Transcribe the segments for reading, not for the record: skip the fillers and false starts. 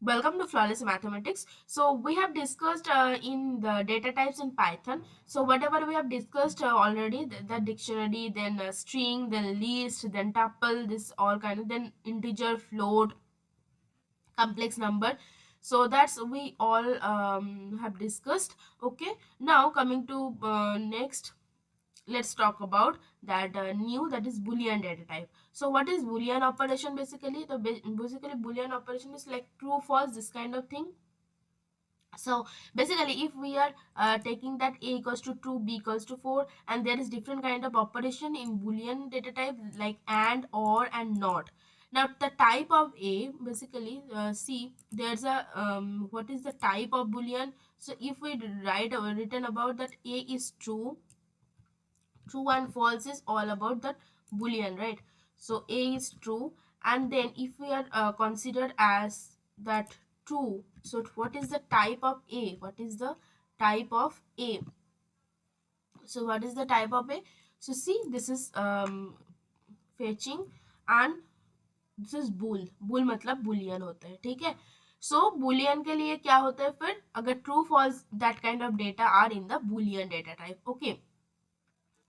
Welcome to Flawless Mathematics. So we have discussed in the data types in Python. So whatever we have discussed already, the dictionary, then string, then list, then tuple, this all kind of, then integer, float, complex number. So that's we all have discussed. Okay. Now coming to next, let's talk about that new, that is boolean data type. So what is boolean operation? Basically basically boolean operation is like true, false, this kind of thing. So basically if we are taking that a equals to 2, b equals to 4, and there is different kind of operation in boolean data type like and, or, and not. Now the type of a, basically see there's a what is the type of boolean. So if we write written about that a is true, true and false is all about that boolean, right? So a is true, and then if we are considered as that true, so what is the type of a, what is the type of a? So what is the type of a? So see, this is fetching, and this is bull, bull मतलब Boolean होता है, ठीक है. सो Boolean के लिए क्या होता है फिर, अगर true false, that kind of data are in the boolean data type. Okay.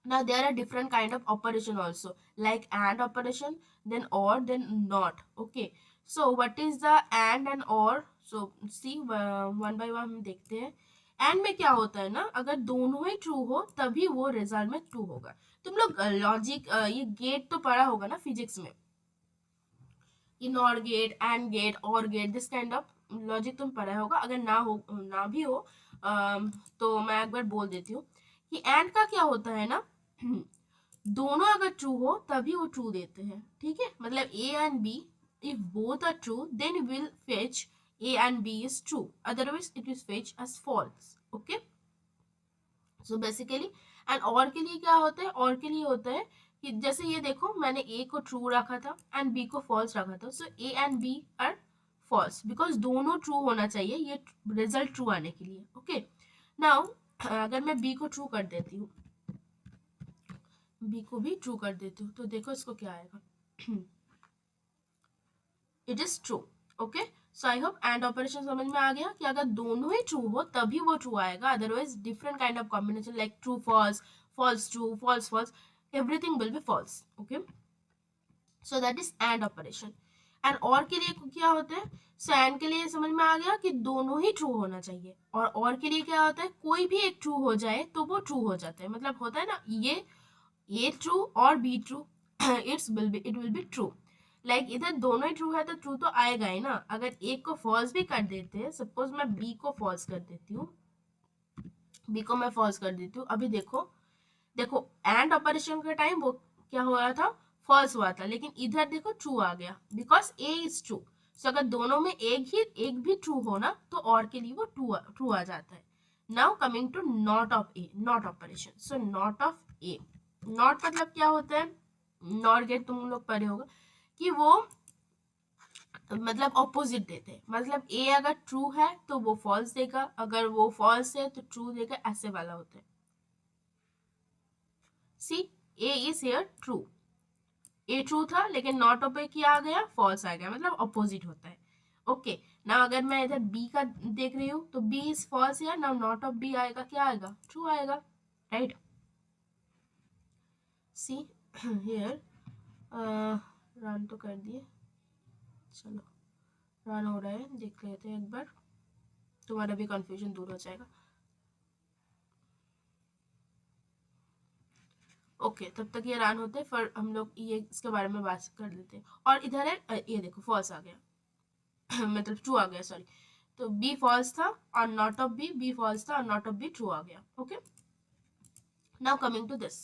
Now there are different kind of operation also, like and operation, then or, then not. Okay. So what is the and or? So see one by one हम देखते हैं. And में क्या होता है ना, अगर दोनों ही ट्रू हो तभी वो रिजल्ट में ट्रू होगा. तुम लोग लॉजिक ये गेट तो पढ़ा होगा ना फिजिक्स में, कि nor gate, and gate, or gate, this kind of logic तुम पढ़ा होगा. अगर ना हो, ना भी हो, तो मैं एक बार बोल देती हूँ कि एंड का क्या होता है ना, दोनों अगर ट्रू हो तभी वो ट्रू देते हैं, ठीक है. मतलब A and B, if both are true then will fetch A and B is true, otherwise it will fetch as false. Okay. So basically and or के लिए क्या होता है, और के लिए होता है कि जैसे ये देखो, मैंने ए को ट्रू रखा था एंड बी को फॉल्स रखा था. So A and B are false because दोनों ट्रू होना चाहिए ये रिजल्ट ट्रू आने के लिए. ओके. नाउ अगर मैं बी को ट्रू कर देती हूँ, बी को भी ट्रू कर देती हूँ, तो देखो इसको क्या आएगा. It is true. Okay. So I hope and operation समझ में आ गया कि अगर दोनों ही ट्रू हो तभी वो ट्रू आएगा, otherwise different kind of combination like true false, false true, false false, everything will be false. Okay. So that is and operation. And or के लिए क्या होता है, सो एंड के लिए समझ में आ गया कि दोनों ही ट्रू होना चाहिए, और के लिए क्या होता है, कोई भी एक ट्रू हो जाए तो वो ट्रू हो जाता है. मतलब होता है ना, ये ए ट्रू और be true, it will be true. Like इधर दोनों ही ट्रू है तो ट्रू तो आएगा ही ना. अगर एक को फॉल्स भी कर देते हैं, सपोज मैं बी को फॉल्स कर देती हूँ, बी को मैं फॉल्स कर देती हूँ, अभी देखो, देखो एंड ऑपरेशन के टाइम वो क्या हो रहा था, फॉल्स हुआ था, लेकिन इधर देखो ट्रू आ गया बिकॉज ए इज ट्रू. सो अगर दोनों में एक भी ट्रू हो ना, तो और के लिए वो ट्रू आ जाता है. Now coming to not of A, not operation. So not of A, not मतलब क्या होता है, नॉट गेट तुम लोग पढ़े होगा कि वो मतलब ऑपोजिट देते हैं. मतलब ए अगर ट्रू है तो वो फॉल्स देगा, अगर वो फॉल्स है तो ट्रू देगा, ऐसे वाला होता है. See, A is here true, A true था लेकिन नॉट ऑफ ए क्या आ गया, फॉल्स आ गया, मतलब ऑपोजिट होता है. ओके. ना अगर मैं इधर बी का देख रही हूँ तो बी इज फॉल्स है ना, नॉट ऑफ बी आएगा, क्या आएगा, ट्रू आएगा, राइट. सी हियर रन तो कर दिए, चलो रन हो रहा है, देख लेते हैं एक बार, तुम्हारा भी कंफ्यूजन दूर हो जाएगा. ओके. तब तक ये रन होते हैं, फिर हम लोग ये इसके बारे में बात कर लेते हैं. और इधर है ये देखो फॉल्स आ गया, मतलब ट्रू आ गया, सॉरी. तो बी फॉल्स था और not of B, B false था और नॉट ऑफ बी ट्रू आ गया. Okay. Now coming to this.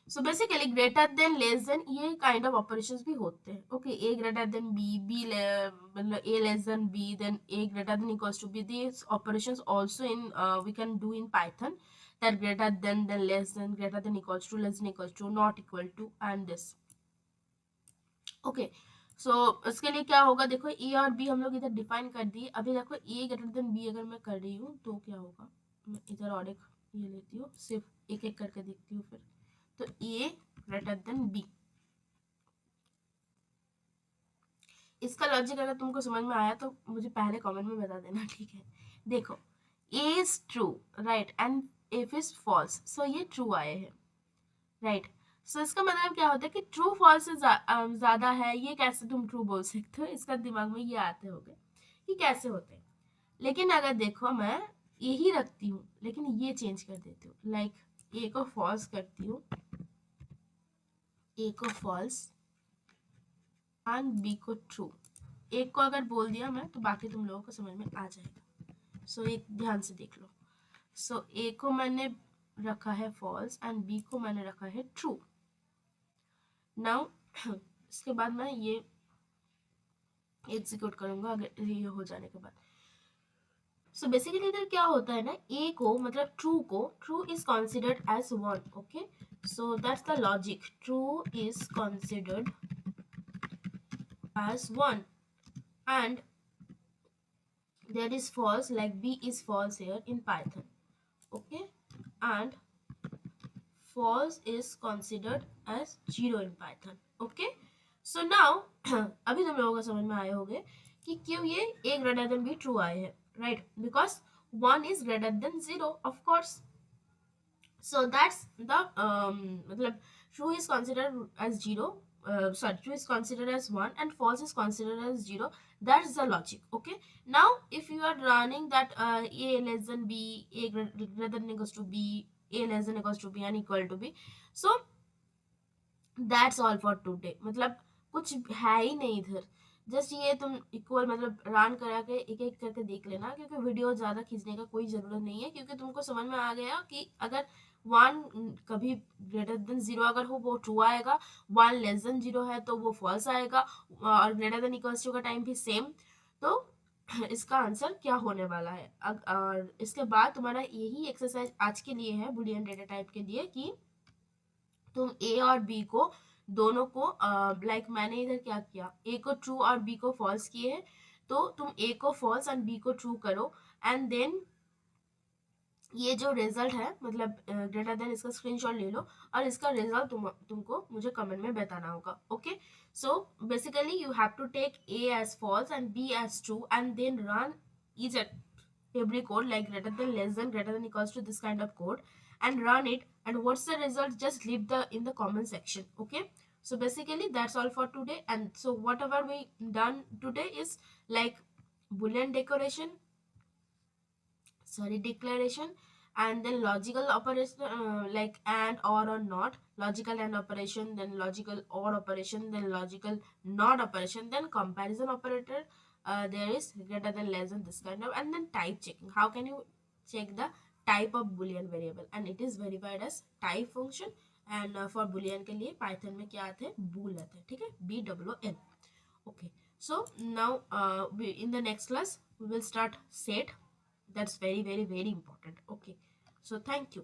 So basically greater than, less than, ये काइंड ऑफ ऑपरेशंस भी होते हैं. Okay. A greater than B, B मतलब A less than B, then A greater than equals to B. This operations also in we can do in Python, that greater than, then less than, greater than equals to, less than equals to, not equal to, and this. Okay. So इसके लिए क्या होगा, देखो ए और B हम लोग इधर define कर दिए. अभी देखो ए ग्रेटर देन बी अगर मैं कर रही हूँ तो क्या होगा, मैं इधर और एक ये लेती हूँ, सिर्फ एक एक करके देखती हूँ फिर. तो ए ग्रेटर देन बी, इसका लॉजिक अगर तुमको समझ में आया तो मुझे पहले कमेंट में बता देना, ठीक है। देखो, A is true, right, and if is false, so ये ट्रू आए हैं, राइट। सो इसका मतलब क्या होता है कि ट्रू फॉल्स से ज्यादा है, ये कैसे तुम ट्रू बोल सकते हो, इसका दिमाग में ये आते होगे कि कैसे होते हैं। लेकिन अगर देखो मैं यही रखती हूँ लेकिन ये चेंज कर देती हूँ, लाइक ए को फॉल्स करती हूँ, ए को फॉल्स एंड बी को ट्रू। एक को अगर बोल दिया मैं तो बाकी तुम लोगों को समझ में आ जाएगा। सो एक ध्यान से देख लो। सो ए को मैंने रखा है फॉल्स एंड बी को मैंने रखा है ट्रू। नाउ इसके बाद मैं ये एग्जीक्यूट करूंगा अगर ये हो जाने के बाद। सो बेसिकली इधर क्या होता है ना, ए को मतलब true is considered as one, okay. So that's the logic, true is considered as one and there is false, like b is false here in Python, okay, and false is considered as 0 in Python, okay. So now अभी तुम लोगों को समझ में आए होंगे कि क्यों ये a greater than b true आए हैं, right, because 1 is greater than 0 of course. So that's the मतलब true is considered as 0, sorry, true is considered as 1 and false is considered as 0. That's the logic, okay. Now if you are running that a less than b, a greater than equals to b, a less than equals to b and equal to b, so that's all for today. मतलब कुछ है ही नहीं इधर, just ये तुम equal मतलब run करा के एक एक करके देख लेना, क्योंकि वीडियो ज़्यादा खींचने का कोई ज़रूरत नहीं है, क्योंकि तुमको समझ में आ गया कि अगर 1 कभी ग्रेटर देन 0 अगर हो वो ट्रू आएगा, 1 लेस देन 0 है तो वो फॉल्स आएगा, और ग्रेटर देन इक्वल्स टू का टाइम भी सेम। तो इसका आंसर क्या होने वाला है। और इसके बाद तुम्हारा यही एक्सरसाइज आज के लिए है बुलियन डेटा टाइप के लिए, कि तुम ए और बी को दोनों को लाइक मैंने इधर क्या किया, ए को ट्रू और बी को फॉल्स किए हैं, तो तुम ए को फॉल्स एंड बी को ट्रू करो, एंड देन ये जो रिजल्ट है मतलब ग्रेटर देन, इसका स्क्रीनशॉट ले लो और इसका रिजल्ट तुमको मुझे कमेंट में बताना होगा, okay. So basically you have to take A as false and B as true and then run each every code like greater than, less than, greater than, equals to this kind of code, and run it, and what's the result, just leave the in the comment section, okay. So basically that's all for today, and so whatever we done today is like boolean declaration, and then logical operation, like and or not, logical and operation, then logical or operation, then logical not operation, then comparison operator, there is greater than, less than, this kind of, and then type checking, how can you check the type of boolean variable, and it is verified as type function, and for boolean के लिए python में क्या आते हैं, bool आते हैं, ठीक है, BOOL, okay. So now in the next class we will start set, that's very very very important, okay. So thank you.